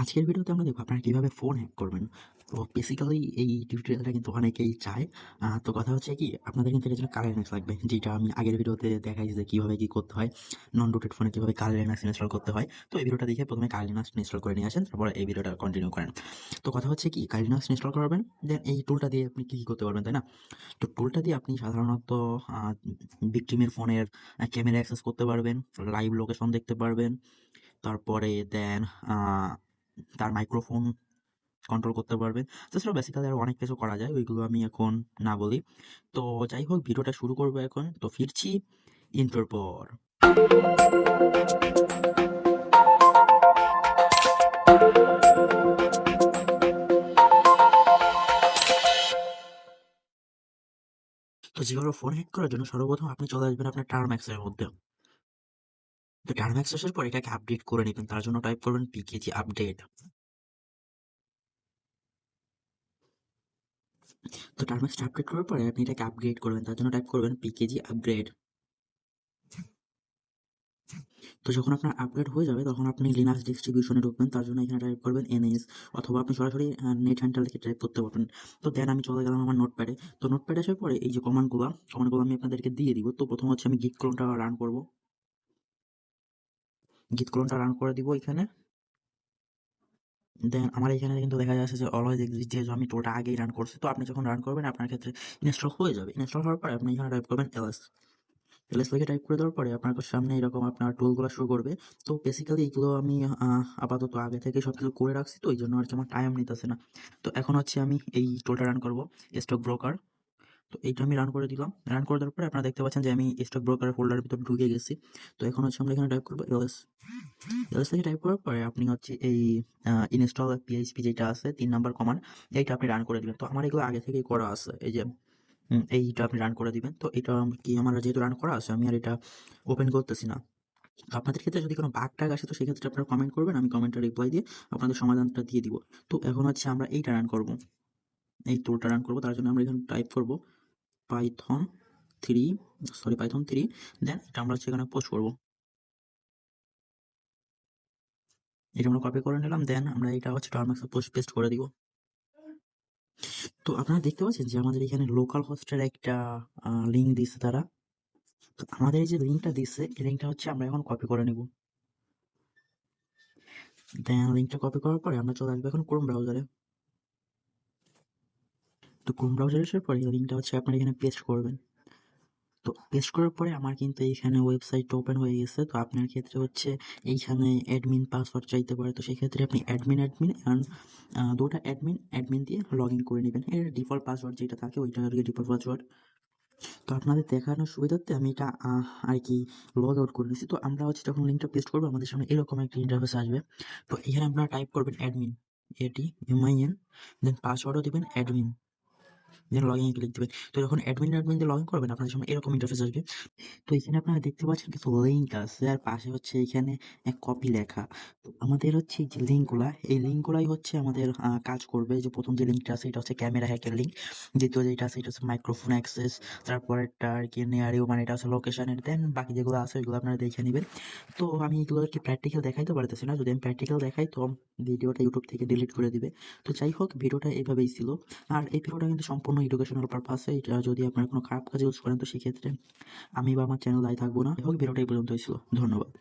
আজকের ভিডিওতে আমরা দেখবো আপনারা কিভাবে ফোন হ্যাক করবেন। তো বেসিক্যালি এই টিউটোরিয়ালটা কিন্তু অনেকেই চায়। তো কথা হচ্ছে কি, আপনাদের কিন্তু এটার জন্য কালার লিনাক্স লাগবে, যেটা আমি আগের ভিডিওতে দেখাইছি যে কিভাবে কি করতে হয়। নন রুটেড ফোনে কিভাবে কালার লিনাক্স ইনস্টল করতে হয়। তো এই ভিডিওটা দেখে প্রথমে কালার লিনাক্স ইনস্টল করে নিয়ে আসেন, তারপরে এই ভিডিওটা কন্টিনিউ করেন। তো কথা হচ্ছে কি, কালার লিনাক্স ইনস্টল করবেন, দেন এই টুলটা দিয়ে আপনি কি করতে পারবেন, তাই না? তো টুলটা দিয়ে আপনি সাধারণত ভিকটিমের ফোনের ক্যামেরা অ্যাক্সেস করতে পারবেন, লাইভ লোকেশন দেখতে পারবেন, তারপরে দেন তার মাইক্রোফোন কন্ট্রোল করতে পারবেন। তাছাড়াও বেসিক্যালি আরো অনেক কিছু করা যায়, ওইগুলো আমি এখন না বলি। তো যাই হোক, ভিডিওটা শুরু করবো এখন। তো ফিরছি ইন্ট্রোর পর। তো যেভাবে ফোন হ্যাক করার জন্য সর্বপ্রথম আপনি চলে আসবেন আপনার টার্ম্যাক্সের মধ্যে। তো টার্ম্যাক্স আসার পর এটাকে আপডেট করে নেবেন, তার জন্য টাইপ করবেন পিকেজি আপডেট। তো টার্ম্যাক্সটা আপডেট করার পরে আপনি এটাকে আপগ্রেড করবেন, তার জন্য টাইপ করবেন পিকেজি আপগ্রেড। তো যখন আপনার আপগ্রেড হয়ে যাবে তখন আপনি লিনাক্স ডিস্ট্রিবিউশনে ঢুকবেন, তার জন্য এখানে টাইপ করবেন এনএস, অথবা আপনি সরাসরি নেট হ্যান্ডেল থেকে টাইপ করতে পারবেন। তো দেন আমি চলে গেলাম আমার নোটপ্যাডে। তো নোটপ্যাড আসার পরে এই যে কমান্ডগুলো আমি আপনাদেরকে দিয়ে দিব। তো প্রথম হচ্ছে আমি গিট ক্লোনটা রান করব, গিট ক্লোনটা রান করে দিব এখানে। দেন আমার এখানে কিন্তু দেখা যাচ্ছে যে অলওয়েজ এক্সিস্ট, যেহেতু আমি টোলটা আগেই রান করছি। তো আপনি যখন রান করবেন আপনার ক্ষেত্রে ইনস্টল হয়ে যাবে। ইনস্টল হওয়ার পরে আপনি এখানে টাইপ করবেন এলএস। এলএস লিখে টাইপ করে দেওয়ার পরে আপনার সামনে এরকম আপনার টুলগুলো শো করবে। তো বেসিক্যালি এগুলো আমি আপাতত আগে থেকে সবকিছু করে রাখছি, তো এই জন্য আর কি আমার টাইম নিতেছে না। তো এখন হচ্ছে আমি এই টুলটা রান করব, স্টক ব্রোকার। তো এইটা আমি রান করে দিলাম। রান করে দেওয়ার পরে আপনারা দেখতে পাচ্ছেন যে আমি স্টক ব্রোকার ফোল্ডারের ভিতরে ঢুকে গেছি। তো এখন হচ্ছে আমরা এখানে টাইপ করবো এলএস। এলএস থেকে টাইপ করার পরে আপনি হচ্ছে এই ইনস্টল পিএইচপি যেটা আছে 3 নাম্বার কমান্ড, এইটা আপনি রান করে দিবেন। তো আমার এগুলো আগে থেকেই করা আছে, এই যে এইটা আপনি রান করে দিবেন। তো এটা কি আমার যেহেতু রান করা আছে, আমি আর এটা ওপেন করতেছি না। তো আপনাদের ক্ষেত্রে যদি কোনো বাগ টাগ আসে, তো সেক্ষেত্রে আপনারা কমেন্ট করবেন, আমি কমেন্টে রিপ্লাই দিয়ে আপনাদের সমাধানটা দিয়ে দিব। তো এখন হচ্ছে আমরা এইটা রান করব, এই টুলটা রান করব। তার জন্য আমরা এখানে টাইপ করব পাইথন পাইথন 3, দেন এটা আমরা হচ্ছে এখানে পোস্ট করব। এটা আমরা কপি করে নিলাম, দেন আমরা এটা হচ্ছে টার্মাক্সে পোস্ট পেস্ট করে দিব। তো আপনারা দেখতে পাচ্ছেন যে আমাদের এখানে লোকাল হোস্টের একটা লিঙ্ক দিচ্ছে তারা। তো আমাদের এই যে লিঙ্কটা দিচ্ছে, এই লিঙ্কটা হচ্ছে আমরা এখন কপি করে নেব। দেন লিঙ্কটা কপি করার পরে আমরা চলে আসবো এখন ক্রোম ব্রাউজারে। তো ক্রোম ব্রাউজারে আসার পরে এই লিঙ্কটা হচ্ছে আপনারা এখানে পেস্ট করবেন। তো পেস্ট করার পরে আমার কিন্তু এইখানে ওয়েবসাইট ওপেন হয়ে গেছে। তো আপনার ক্ষেত্রে হচ্ছে এইখানে অ্যাডমিন পাসওয়ার্ড চাইতে পারে। তো সেই ক্ষেত্রে আপনি অ্যাডমিন অ্যান্ড দুটো অ্যাডমিন দিয়ে লগ ইন করে নেবেন। এর ডিফল্ট পাসওয়ার্ড যেটা থাকে ওইটা আর কি ডিফল্ট পাসওয়ার্ড। তো আপনাদের দেখানোর সুবিধার্থে আমি এটা আর কি লগ আউট করে নিচ্ছি। তো আমরা হচ্ছে যখন লিঙ্কটা পেস্ট করবো আমাদের সামনে এরকম একটা ইন্টারফেস আসবে। তো এখানে আপনারা টাইপ করবেন অ্যাডমিন, ADMIN, দেন পাসওয়ার্ডও দিবেন admin, then log in click দিবেন। তো যখন অ্যাডমিন দিয়ে লগ ইন করবেন আপনাদের সামনে এরকম ইন্টারফেস আসবে। তো এখানে আপনারা দেখতে পাচ্ছেন কিছু লিঙ্ক আছে, আর পাশে হচ্ছে এখানে কপি লেখা। তো আমাদের হচ্ছে এই যে লিঙ্কগুলা, এই লিঙ্কগুলাই হচ্ছে আমাদের কাজ করবে। যে প্রথম যে লিঙ্কটা আছে এটা হচ্ছে ক্যামেরা হ্যাকের লিঙ্ক, দ্বিতীয় যেটা আছে এটা হচ্ছে মাইক্রোফোন অ্যাক্সেস, তারপরেরটা আর কি নেয়ারিও, মানে এটা হচ্ছে লোকেশনের, দেন বাকি যেগুলো আছে ওইগুলো আপনারা দেখে নেবেন। তো আমি এগুলো আর কি প্র্যাকটিক্যাল দেখাইতে পারতেছি না, যদি আমি প্র্যাকটিক্যাল দেখাই তো ভিডিওটা ইউটিউব থেকে ডিলিট করে দিবে। তো যাই হোক, ভিডিওটা এইভাবেই ছিল। আর এই ভিডিওটা কিন্তু সম্পূর্ণ এডুকেশনাল পারপাসে, এটা যদি আপনারা কোনো খারাপ কাজে ইউজ করেন তো সেক্ষেত্রে আমি বা আমার চ্যানেল দায়ী থাকবো না। যাই হোক, ভিডিওটা এই পর্যন্তই ছিল। ধন্যবাদ।